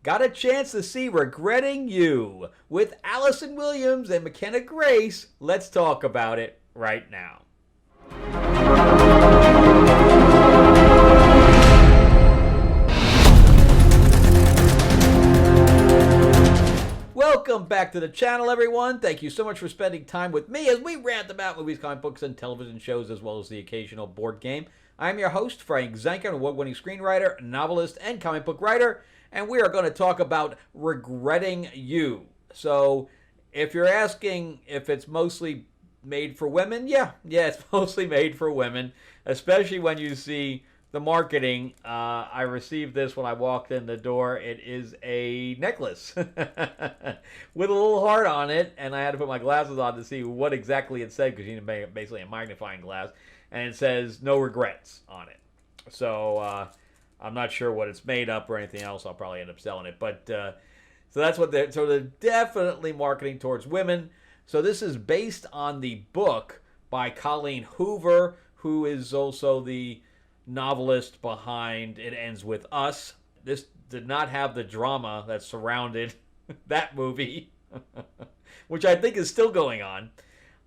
got a chance to see Regretting You with Allison Williams and McKenna Grace. Let's talk about it right now. Welcome back to the channel, everyone. Thank you so much for spending time with me as we rant about movies, comic books, and television shows, as well as the occasional board game. I'm your host, Frank Zanker, an award-winning screenwriter, novelist, and comic book writer, and we are going to talk about Regretting You. So, if you're asking if it's mostly made for women, yeah, it's mostly made for women, especially when you see the marketing. I received this when I walked in the door. It is a necklace with a little heart on it, and I had to put my glasses on to see what exactly it said, because you need basically a magnifying glass, and it says no regrets on it. So I'm not sure what it's made up or anything else. I'll probably end up selling it, but so that's what they're definitely marketing towards women. So this is based on the book by Colleen Hoover, who is also the novelist behind It Ends With Us. This did not have the drama that surrounded that movie, which I think is still going on.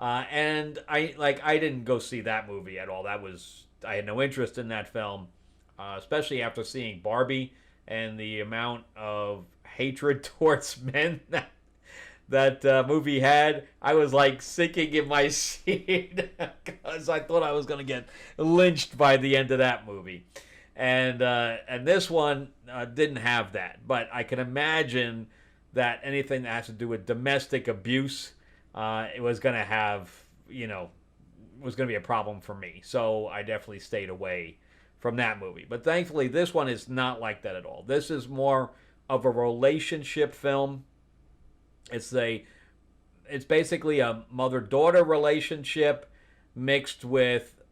And I didn't go see that movie at all. I had no interest in that film, especially after seeing Barbie and the amount of hatred towards men that movie had. I was like sinking in my seat because I thought I was going to get lynched by the end of that movie. And this one didn't have that. But I can imagine that anything that has to do with domestic abuse, it was going to have, was going to be a problem for me. So I definitely stayed away from that movie. But thankfully, this one is not like that at all. This is more of a relationship film. It's basically a mother-daughter relationship mixed with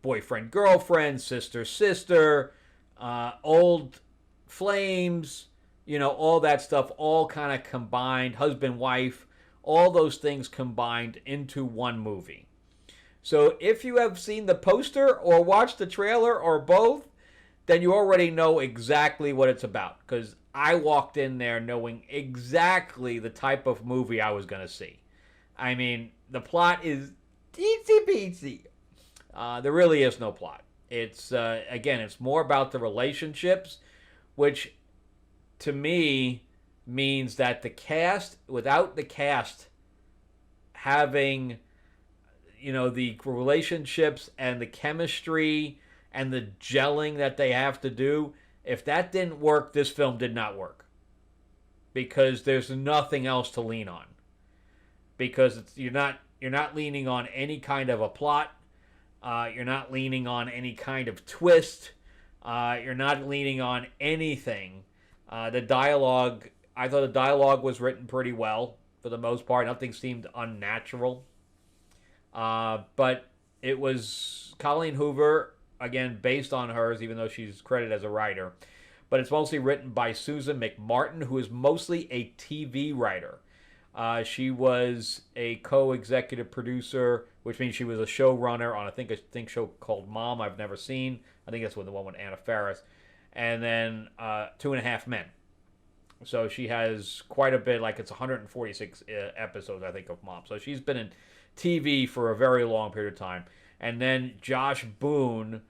boyfriend-girlfriend, sister-sister, old flames, all that stuff, all kind of combined, husband-wife, all those things combined into one movie. So if you have seen the poster or watched the trailer or both, then you already know exactly what it's about, because I walked in there knowing exactly the type of movie I was going to see. I mean, the plot is teensy peensy. There really is no plot. It's, again, it's more about the relationships, which to me means that the cast, without the cast having, the relationships and the chemistry and the gelling that they have to do, if that didn't work, this film did not work. Because there's nothing else to lean on. Because you're not leaning on any kind of a plot. You're not leaning on any kind of twist. You're not leaning on anything. The dialogue, I thought the dialogue was written pretty well for the most part. Nothing seemed unnatural. But it was Colleen Hoover, again, based on hers, even though she's credited as a writer. But it's mostly written by Susan McMartin, who is mostly a TV writer. She was a co-executive producer, which means she was a showrunner on, I think a show called Mom I've never seen. I think that's the one with Anna Faris. And then 2.5 Men. So she has quite a bit, like it's 146 episodes, I think, of Mom. So she's been in TV for a very long period of time. And then Josh Boone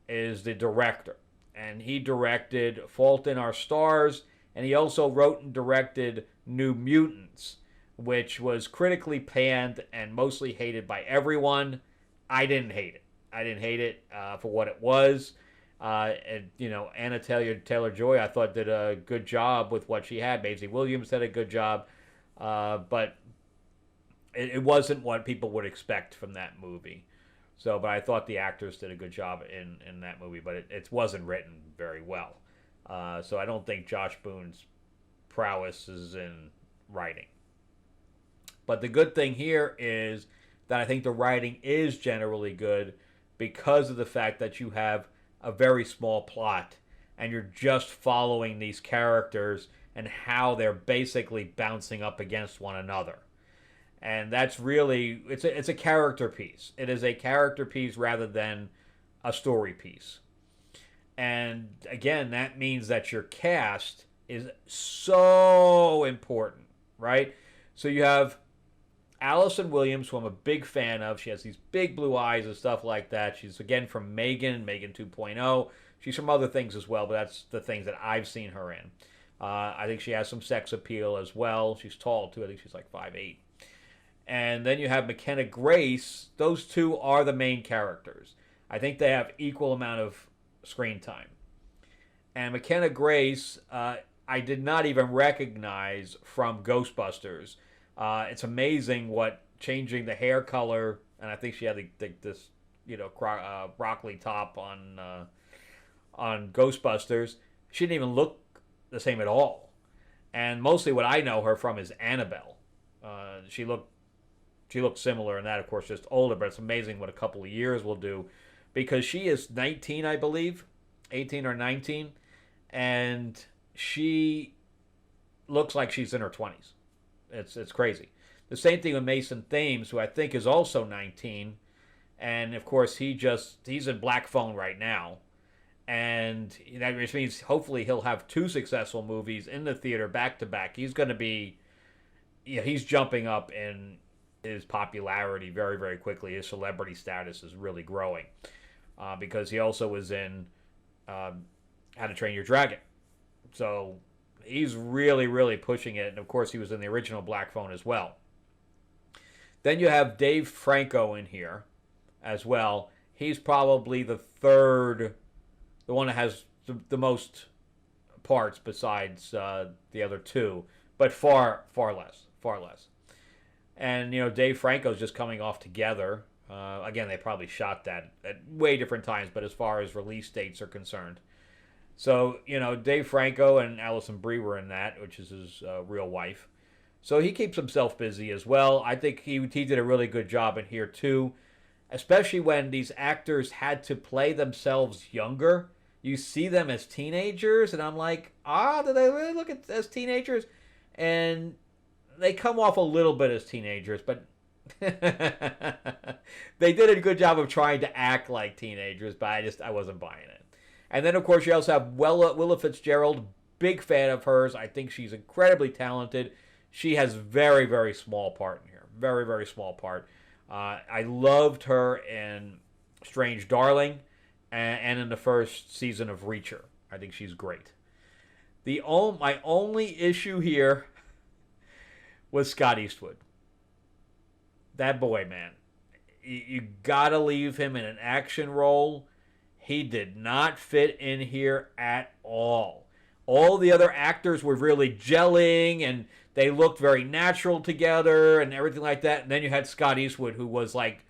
is the director. And he directed Fault in Our Stars. And he also wrote and directed New Mutants, which was critically panned and mostly hated by everyone. I didn't hate it. I didn't hate it for what it was. And, Anna Taylor-Joy, I thought, did a good job with what she had. Maisie Williams did a good job. But it wasn't what people would expect from that movie. So, but I thought the actors did a good job in that movie, but it wasn't written very well. So I don't think Josh Boone's prowess is in writing. But the good thing here is that I think the writing is generally good because of the fact that you have a very small plot and you're just following these characters and how they're basically bouncing up against one another. And that's really, it's a character piece. It is a character piece rather than a story piece. And again, that means that your cast is so important, right? So you have Allison Williams, who I'm a big fan of. She has these big blue eyes and stuff like that. She's, again, from Megan 2.0. She's from other things as well, but that's the things that I've seen her in. I think she has some sex appeal as well. She's tall, too. I think she's like 5'8". And then you have McKenna Grace. Those two are the main characters. I think they have equal amount of screen time. And McKenna Grace, I did not even recognize from Ghostbusters. It's amazing what changing the hair color, and I think she had this, broccoli top on Ghostbusters. She didn't even look the same at all. And mostly what I know her from is Annabelle. She looked similar in that, of course, just older, but it's amazing what a couple of years will do, because she is 19, I believe, 18 or 19, and she looks like she's in her 20s. It's crazy. The same thing with Mason Thames, who I think is also 19, and of course he's in Black Phone right now, and that means hopefully he'll have 2 successful movies in the theater back to back. He's going to be, he's jumping up in his popularity very, very quickly. His celebrity status is really growing, because he also was in How to Train Your Dragon. So he's really, really pushing it. And, of course, he was in the original Black Phone as well. Then you have Dave Franco in here as well. He's probably the third, the one that has the most parts besides the other two, but far less. And, Dave Franco's just coming off Together. Again, they probably shot that at way different times, but as far as release dates are concerned. So, Dave Franco and Alison Brie were in that, which is his real wife. So he keeps himself busy as well. I think he did a really good job in here, too, especially when these actors had to play themselves younger. You see them as teenagers, and I'm like, do they really look as teenagers? And they come off a little bit as teenagers, but they did a good job of trying to act like teenagers, but I wasn't buying it. And then, of course, you also have Willa Fitzgerald, big fan of hers. I think she's incredibly talented. She has very, very small part in here. Very, very small part. I loved her in Strange Darling and in the first season of Reacher. I think she's great. My only issue here was Scott Eastwood. That boy, man. You gotta leave him in an action role. He did not fit in here at all. All the other actors were really gelling, and they looked very natural together and everything like that. And then you had Scott Eastwood, who was like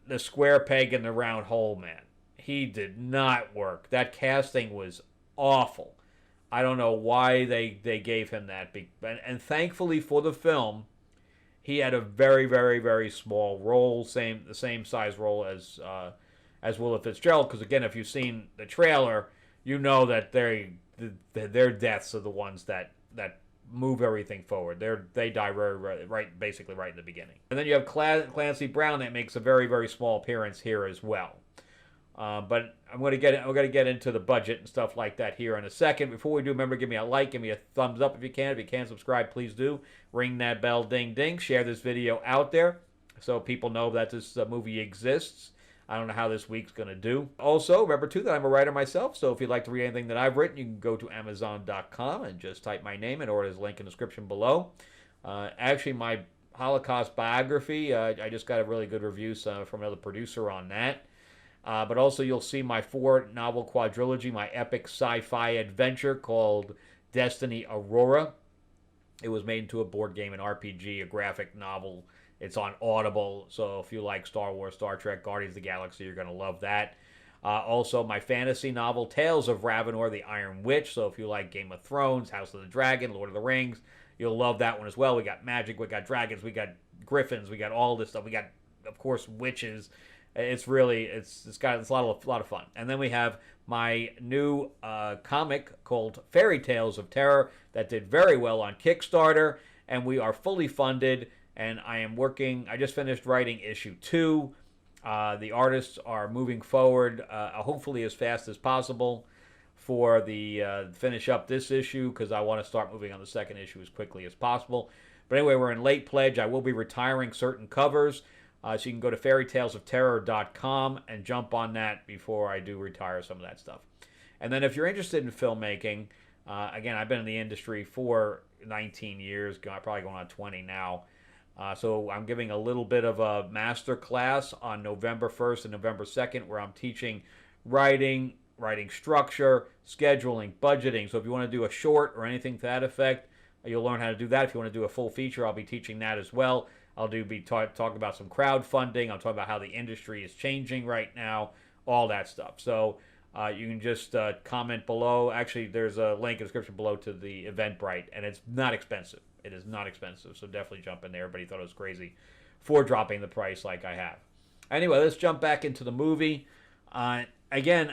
the square peg in the round hole, man. He did not work. That casting was awful. I don't know why they gave him that. And thankfully for the film, he had a very, very, very small role, the same size role as Willa Fitzgerald. Because again, if you've seen the trailer, you know that their deaths are the ones that move everything forward. They die basically right in the beginning. And then you have Clancy Brown that makes a very, very small appearance here as well. But we're going to get into the budget and stuff like that here in a second. Before we do, remember, give me a like, give me a thumbs up if you can. If you can't subscribe, please do. Ring that bell, ding, ding. Share this video out there so people know that this movie exists. I don't know how this week's going to do. Also, remember, too, that I'm a writer myself, so if you'd like to read anything that I've written, you can go to Amazon.com and just type my name in, or there's a link in the description below. Actually, my Holocaust biography, I just got a really good review from another producer on that. But also, you'll see my 4-novel quadrilogy, my epic sci-fi adventure called Destiny Aurora. It was made into a board game, an RPG, a graphic novel. It's on Audible, so if you like Star Wars, Star Trek, Guardians of the Galaxy, you're going to love that. Also, my fantasy novel, Tales of Ravenor, the Iron Witch. So if you like Game of Thrones, House of the Dragon, Lord of the Rings, you'll love that one as well. We got magic, we got dragons, we got griffins, we got all this stuff. We got, of course, witches. It's really, it's a lot of fun. And then we have my new comic called Fairy Tales of Terror that did very well on Kickstarter, and we are fully funded. And I just finished writing issue 2. The artists are moving forward, hopefully as fast as possible for the finish up this issue because I want to start moving on the second issue as quickly as possible. But anyway, we're in late pledge. I will be retiring certain covers. So you can go to fairytalesofterror.com and jump on that before I do retire some of that stuff. And then if you're interested in filmmaking, again, I've been in the industry for 19 years, probably going on 20 now. So I'm giving a little bit of a master class on November 1st and November 2nd where I'm teaching writing structure, scheduling, budgeting. So if you want to do a short or anything to that effect, you'll learn how to do that. If you want to do a full feature, I'll be teaching that as well. I'll talk about some crowdfunding. I'll talk about how the industry is changing right now, all that stuff. So you can just comment below. Actually, there's a link in the description below to the Eventbrite, and it's not expensive. It is not expensive, so definitely jump in there. Everybody thought it was crazy for dropping the price like I have. Anyway, let's jump back into the movie. Again,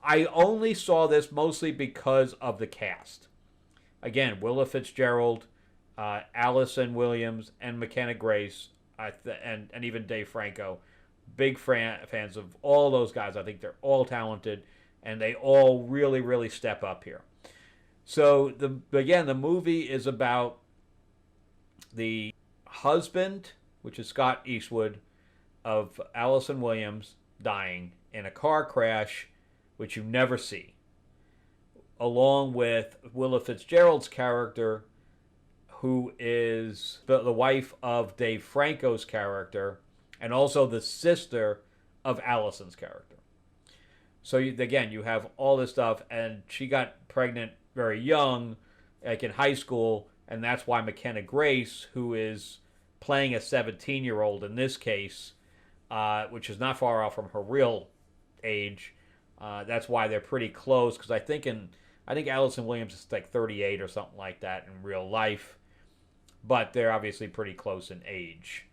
I only saw this mostly because of the cast. Again, Willa Fitzgerald, Allison Williams, and McKenna Grace, and even Dave Franco. Big fans of all those guys. I think they're all talented, and they all really, really step up here. So, the movie is about the husband, which is Scott Eastwood, of Allison Williams dying in a car crash, which you never see, along with Willa Fitzgerald's character, who is the wife of Dave Franco's character, and also the sister of Allison's character. So, you have all this stuff, and she got pregnant very young, like in high school, and that's why McKenna Grace, who is playing a 17-year-old in this case, which is not far off from her real age, that's why they're pretty close, because I think Allison Williams is like 38 or something like that in real life, but they're obviously pretty close in age.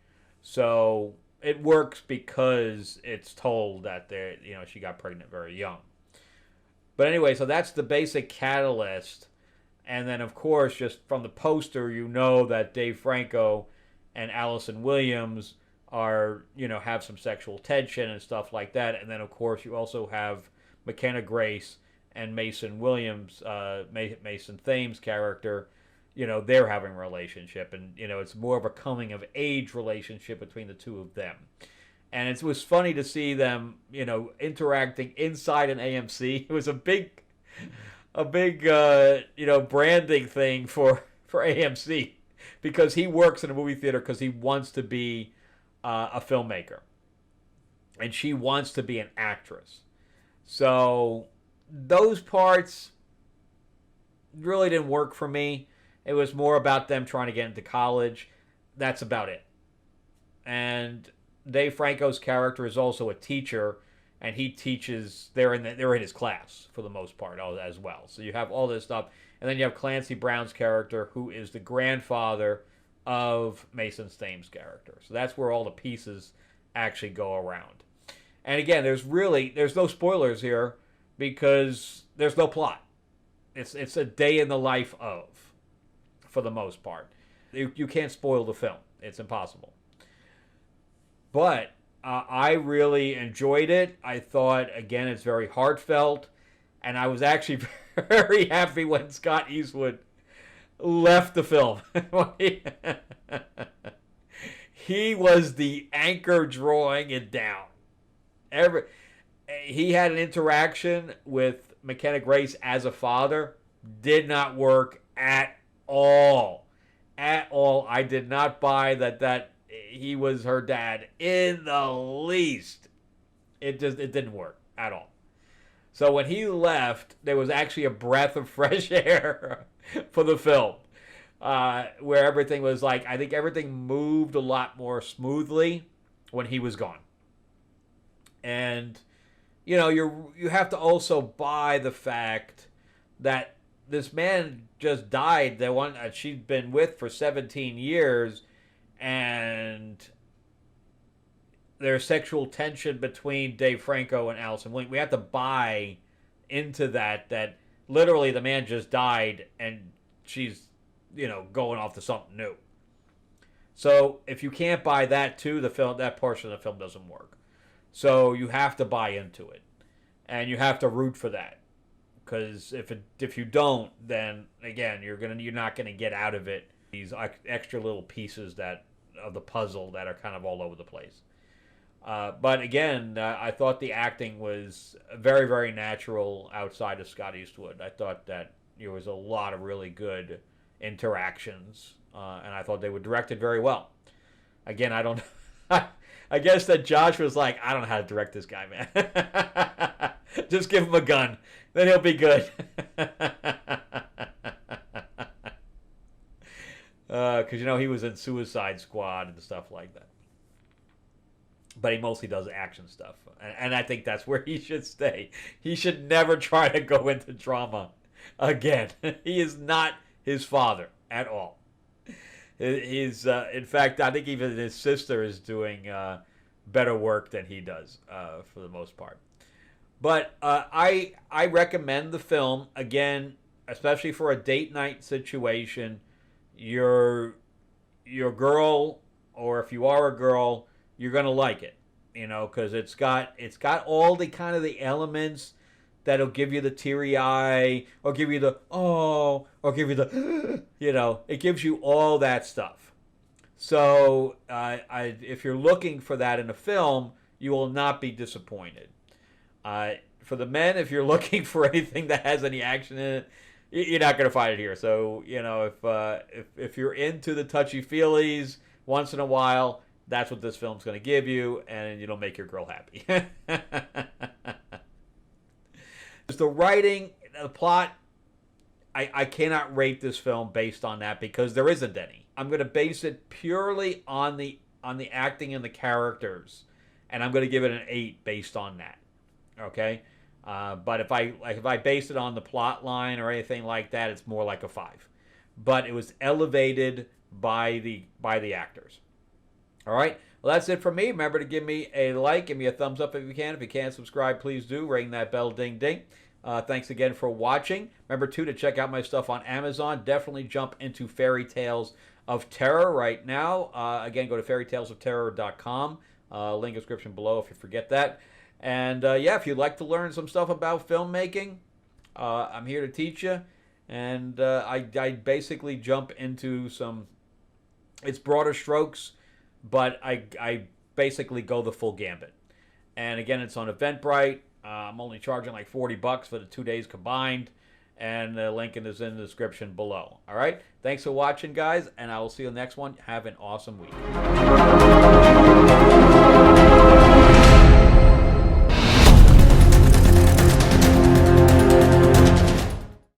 So it works because it's told that she got pregnant very young. But anyway, so that's the basic catalyst. And then, of course, just from the poster, you know that Dave Franco and Allison Williams are, have some sexual tension and stuff like that. And then, of course, you also have McKenna Grace and Mason Williams, Mason Thames' character, they're having a relationship. And, it's more of a coming-of-age relationship between the two of them. And it was funny to see them, interacting inside an AMC. It was a big branding thing for AMC, because he works in a movie theater because he wants to be a filmmaker, and she wants to be an actress. So those parts really didn't work for me. It was more about them trying to get into college. That's about it. And Dave Franco's character is also a teacher, and he teaches. They're in his class for the most part as well. So you have all this stuff, and then you have Clancy Brown's character, who is the grandfather of Mason Thames' character. So that's where all the pieces actually go around. And again, there's no spoilers here because there's no plot. It's a day in the life of, for the most part. You can't spoil the film. It's impossible. But I really enjoyed it. I thought, again, it's very heartfelt. And I was actually very happy when Scott Eastwood left the film. He was the anchor drawing it down. He had an interaction with McKenna Grace as a father. Did not work at all. At all. I did not buy that he was her dad in the least. It didn't work at all. So when he left, there was actually a breath of fresh air for the film, where everything was like, I think everything moved a lot more smoothly when he was gone. And you have to also buy the fact that this man just died, the one that she'd been with for 17 years, and there's sexual tension between Dave Franco and Allison Williams. We have to buy into that literally the man just died and she's, going off to something new. So if you can't buy that too, that portion of the film doesn't work. So you have to buy into it. And you have to root for that. because if you don't, then again you're not gonna get out of it these extra little pieces that of the puzzle that are kind of all over the place. But again, I thought the acting was very, very natural outside of Scott Eastwood. I thought that there was a lot of really good interactions, and I thought they were directed very well. Again, I don't. I guess that Josh was like, I don't know how to direct this guy, man. Just give him a gun, then he'll be good. Because he was in Suicide Squad and stuff like that. But he mostly does action stuff. And I think that's where he should stay. He should never try to go into drama again. He is not his father at all. In fact, I think even his sister is doing better work than he does for the most part. But I recommend the film, again, especially for a date night situation. Your girl, or if you are a girl, you're gonna like it, because it's got all the kind of the elements that'll give you the teary eye, or give you the oh, or give you the it gives you all that stuff. So if you're looking for that in a film, you will not be disappointed. For the men, if you're looking for anything that has any action in it, you're not going to find it here. So if you're into the touchy feelies once in a while, that's what this film's going to give you, and it'll make your girl happy. The writing, the plot, I cannot rate this film based on that because there isn't any. I'm going to base it purely on the acting and the characters, and I'm going to give it an 8 based on that. Okay, but if I base it on the plot line or anything like that, it's more like a 5. But it was elevated by the actors. All right. Well, that's it for me. Remember to give me a like, give me a thumbs up if you can. If you can't subscribe, please do. Ring that bell, ding, ding. Thanks again for watching. Remember, too, to check out my stuff on Amazon. Definitely jump into Fairy Tales of Terror right now. Again, go to fairytalesofterror.com. Link in the description below if you forget that. And, if you'd like to learn some stuff about filmmaking, I'm here to teach you. And I basically jump into it's broader strokes, but I basically go the full gambit. And again, it's on Eventbrite. I'm only charging like $40 for the 2 days combined, and the link is in the description below. All right, thanks for watching, guys, and I will see you in the next one. Have an awesome week.